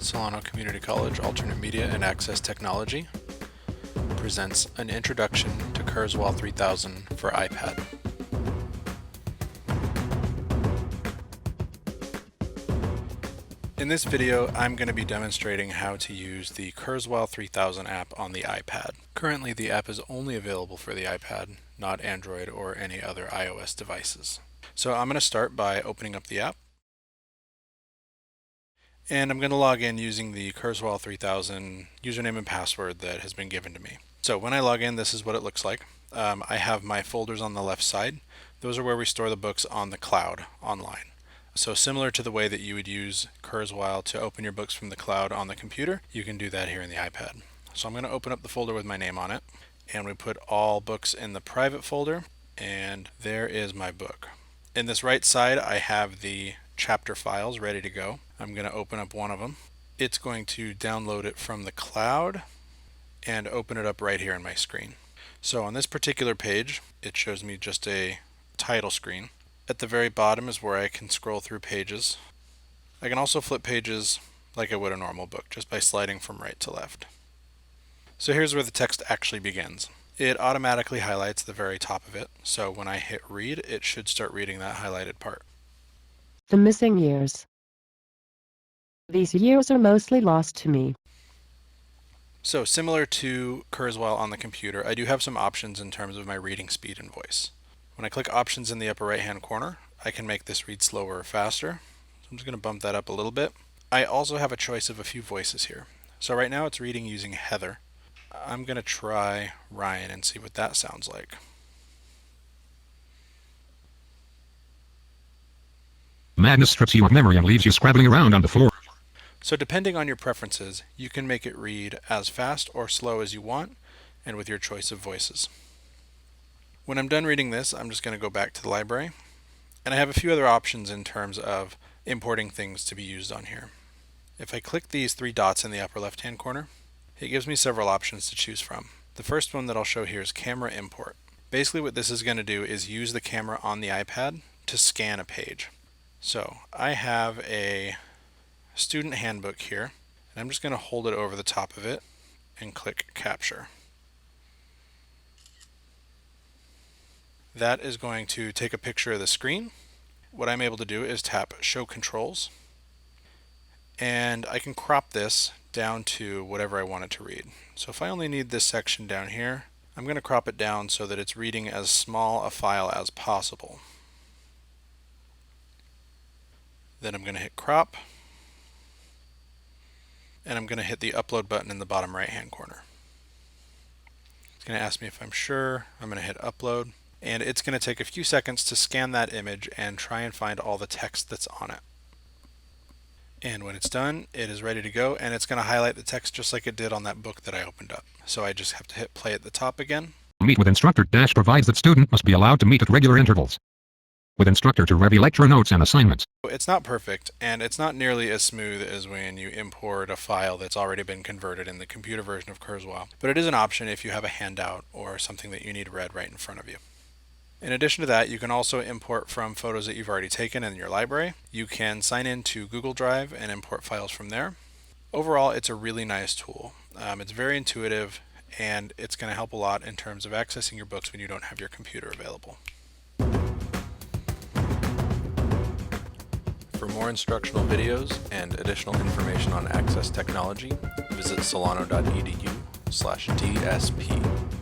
Solano Community College Alternate Media and Access Technology presents an introduction to Kurzweil 3000 for iPad. In this video, I'm going to be demonstrating how to use the Kurzweil 3000 app on the iPad. Currently, the app is only available for the iPad, not Android or any other iOS devices. So I'm going to start by opening up the app. And I'm going to log in using the Kurzweil 3000 username and password that has been given to me. So when I log in, this is what it looks like. I have my folders on the left side. Those are where we store the books on the cloud online. So similar to the way that you would use Kurzweil to open your books from the cloud on the computer, you can do that here in the iPad. So I'm going to open up the folder with my name on it, and we put all books in the private folder, and there is my book. In this right side, I have the chapter files ready to go. I'm going to open up one of them. It's going to download it from the cloud and open it up right here on my screen. So on this particular page, it shows me just a title screen. At the very bottom is where I can scroll through pages. I can also flip pages like I would a normal book, just by sliding from right to left. So here's where the text actually begins. It automatically highlights the very top of it, so when I hit read, it should start reading that highlighted part. The missing years. These years are mostly lost to me. So similar to Kurzweil on the computer, I do have some options in terms of my reading speed and voice. When I click options in the upper right hand corner, I can make this read slower or faster. So I'm just going to bump that up a little bit. I also have a choice of a few voices here. So right now it's reading using Heather. I'm going to try Ryan and see what that sounds like. Madness strips you of memory and leaves you scrabbling around on the floor. So depending on your preferences, you can make it read as fast or slow as you want, and with your choice of voices. When I'm done reading this, I'm just going to go back to the library, and I have a few other options in terms of importing things to be used on here. If I click these three dots in the upper left hand corner, it gives me several options to choose from. The first one that I'll show here is camera import. Basically what this is going to do is use the camera on the iPad to scan a page. So I have a student handbook here, and I'm just going to hold it over the top of it and click capture. That is going to take a picture of the screen. What I'm able to do is tap show controls, and I can crop this down to whatever I want it to read. So if I only need this section down here, I'm going to crop it down so that it's reading as small a file as possible. Then I'm going to hit crop, and I'm going to hit the upload button in the bottom right hand corner. It's going to ask me if I'm sure. I'm going to hit upload, and it's going to take a few seconds to scan that image and try and find all the text that's on it. And when it's done, it is ready to go, and it's going to highlight the text just like it did on that book that I opened up. So I just have to hit play at the top again. Meet with instructor dash provides that student must be allowed to meet at regular intervals with instructor to review lecture notes and assignments. It's not perfect, and it's not nearly as smooth as when you import a file that's already been converted in the computer version of Kurzweil, but it is an option if you have a handout or something that you need read right in front of you. In addition to that, you can also import from photos that you've already taken in your library. You can sign in to Google Drive and import files from there. Overall, it's a really nice tool. It's very intuitive, and it's going to help a lot in terms of accessing your books when you don't have your computer available. For more instructional videos and additional information on access technology, visit solano.edu/DSP.